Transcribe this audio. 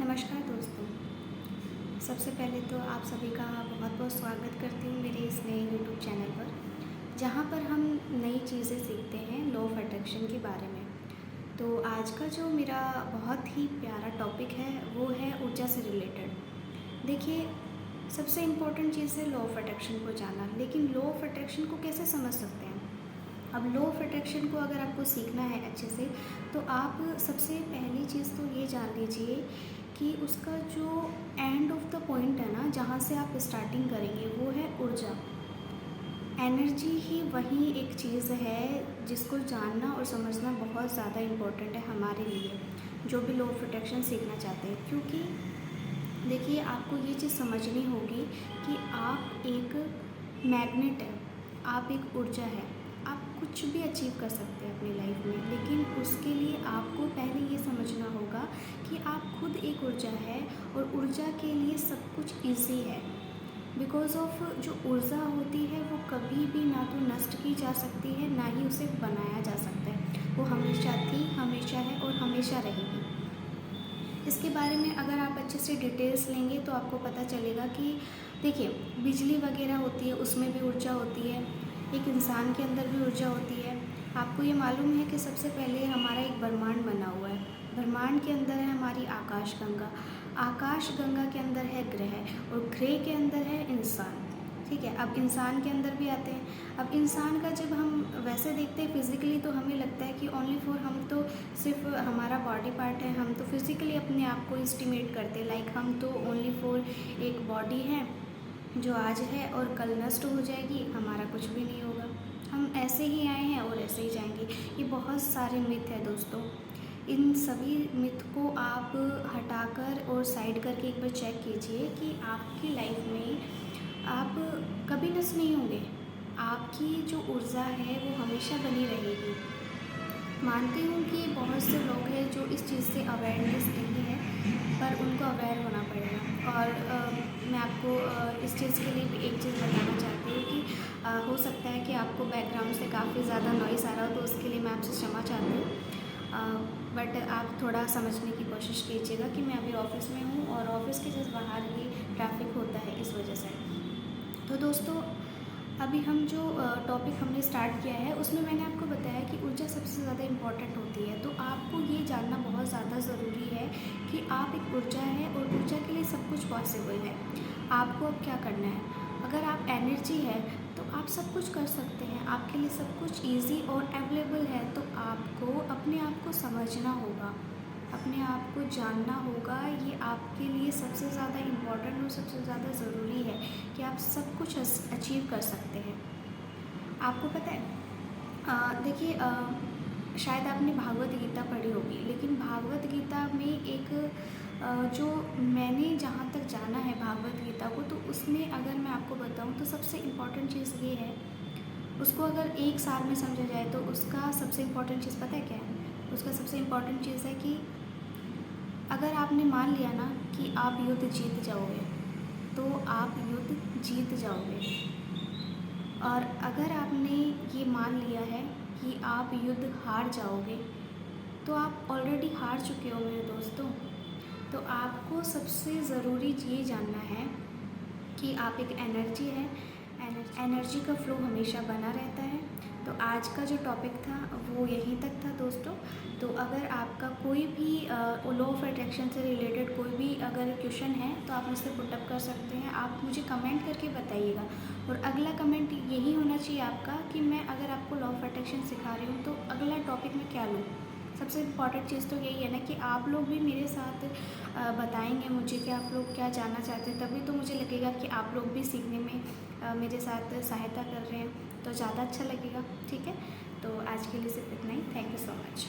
नमस्कार दोस्तों। सबसे पहले तो आप सभी का बहुत बहुत स्वागत करती हूँ मेरे इस नए यूट्यूब चैनल पर, जहाँ पर हम नई चीज़ें सीखते हैं लॉ ऑफ अट्रैक्शन के बारे में। तो आज का जो मेरा बहुत ही प्यारा टॉपिक है वो है ऊर्जा से रिलेटेड। देखिए, सबसे इम्पोर्टेंट चीज़ है लॉ ऑफ अट्रैक्शन को जानना, लेकिन लॉ ऑफ अट्रैक्शन को कैसे समझ सकते हैं? अब लॉ ऑफ अट्रैक्शन को अगर आपको सीखना है अच्छे से, तो आप सबसे पहली चीज़ तो ये जान लीजिए कि उसका जो एंड ऑफ द पॉइंट है ना, जहाँ से आप स्टार्टिंग करेंगे, वो है ऊर्जा। एनर्जी ही वही एक चीज़ है जिसको जानना और समझना बहुत ज़्यादा इम्पोर्टेंट है हमारे लिए, जो भी लॉ ऑफ अट्रैक्शन सीखना चाहते हैं। क्योंकि देखिए, आपको ये चीज़ समझनी होगी कि आप एक मैग्नेट है, आप एक ऊर्जा है। आप कुछ भी अचीव कर सकते हैं अपनी लाइफ में, लेकिन उसके लिए आपको पहले ये समझना होगा कि आप खुद एक ऊर्जा है और ऊर्जा के लिए सब कुछ इजी है। बिकॉज ऑफ जो ऊर्जा होती है वो कभी भी ना तो नष्ट की जा सकती है, ना ही उसे बनाया जा सकता है। वो हमेशा थी, हमेशा है और हमेशा रहेगी। इसके बारे में अगर आप अच्छे से डिटेल्स लेंगे तो आपको पता चलेगा कि देखिए, बिजली वगैरह होती है, उसमें भी ऊर्जा होती है। एक इंसान के अंदर भी ऊर्जा होती है। आपको ये मालूम है कि सबसे पहले हमारा एक ब्रह्मांड बना हुआ है। ब्रह्मांड के अंदर है हमारी आकाश गंगा। आकाश गंगा के अंदर है ग्रह, और ग्रह के अंदर है इंसान। ठीक है, अब इंसान के अंदर भी आते हैं। अब इंसान का जब हम वैसे देखते हैं फिज़िकली, तो हमें लगता है कि ओनली फॉर, हम तो सिर्फ हमारा बॉडी पार्ट है, हम तो फिज़िकली अपने आप को एस्टिमेट करते हैं, लाइक हम तो ओनली फॉर एक बॉडी है जो आज है और कल नष्ट हो जाएगी, हमारा कुछ भी नहीं होगा, हम ऐसे ही आए हैं और ऐसे ही जाएंगे। ये बहुत सारे मिथ है दोस्तों। इन सभी मिथ को आप हटाकर और साइड करके एक बार चेक कीजिए कि आपकी लाइफ में आप कभी नष्ट नहीं होंगे। आपकी जो ऊर्जा है वो हमेशा बनी रहेगी। मानती हूँ कि बहुत से लोग हैं जो इस चीज़ से अवेयरनेस नहीं है, पर उनको अवेयर होना पड़ेगा। और मैं आपको इस चीज़ के लिए भी एक चीज़ बताना चाहती हूँ कि हो सकता है कि आपको बैकग्राउंड से काफ़ी ज़्यादा नॉइज़ आ रहा हो, तो उसके लिए मैं आपसे क्षमा चाहती हूँ। बट आप थोड़ा समझने की कोशिश कीजिएगा कि मैं अभी ऑफ़िस में हूँ और ऑफ़िस के जस्ट बाहर ही ट्रैफिक होता है, इस वजह से। तो दोस्तों, अभी हम जो टॉपिक हमने स्टार्ट किया है उसमें मैंने आपको बताया कि ऊर्जा सबसे ज़्यादा इम्पॉर्टेंट होती है। तो आपको ये जानना बहुत ज़्यादा ज़रूरी है कि आप एक ऊर्जा है और ऊर्जा के लिए सब कुछ पॉसिबल है। आपको अब क्या करना है? अगर आप एनर्जी है तो आप सब कुछ कर सकते हैं, आपके लिए सब कुछ ईजी और अवेलेबल है। तो आपको अपने आप को समझना होगा, अपने आप को जानना होगा। ये आपके लिए सबसे ज़्यादा इम्पॉर्टेंट और सबसे ज़्यादा ज़रूरी है कि आप सब कुछ अचीव कर सकते हैं। आपको पता है, देखिए, शायद आपने भागवत गीता पढ़ी होगी, लेकिन भागवत गीता में एक जो मैंने जहाँ तक जाना है भागवत गीता को, तो उसमें अगर मैं आपको बताऊँ तो सबसे इम्पॉर्टेंट चीज़ ये है, उसको अगर एक साल में समझा जाए तो उसका सबसे इम्पॉर्टेंट चीज़ पता है क्या है? उसका सबसे इम्पॉर्टेंट चीज़ है कि अगर आपने मान लिया ना कि आप युद्ध जीत जाओगे, तो आप युद्ध जीत जाओगे। और अगर आपने ये मान लिया है कि आप युद्ध हार जाओगे, तो आप ऑलरेडी हार चुके हो मेरे दोस्तों। तो आपको सबसे ज़रूरी ये जानना है कि आप एक एनर्जी है, एनर्जी का फ्लो हमेशा बना रहता है। तो आज का जो टॉपिक था वो यहीं तक था दोस्तों। तो अगर आपका कोई भी लॉ ऑफ अट्रैक्शन से रिलेटेड कोई भी अगर क्वेश्चन है तो आप मुझसे पुटअप कर सकते हैं। आप मुझे कमेंट करके बताइएगा, और अगला कमेंट यही होना चाहिए आपका कि मैं अगर आपको लॉ ऑफ अट्रैक्शन सिखा रही हूँ तो अगला टॉपिक मैं क्या लूँ। सबसे इम्पॉर्टेंट चीज़ तो यही है ना कि आप लोग भी मेरे साथ बताएंगे मुझे कि आप लोग क्या जानना चाहते हैं, तभी तो मुझे लगेगा कि आप लोग भी सीखने में मेरे साथ सहायता कर रहे हैं, तो ज़्यादा अच्छा लगेगा। ठीक है, तो आज के लिए सिर्फ इतना ही। Thank you so much.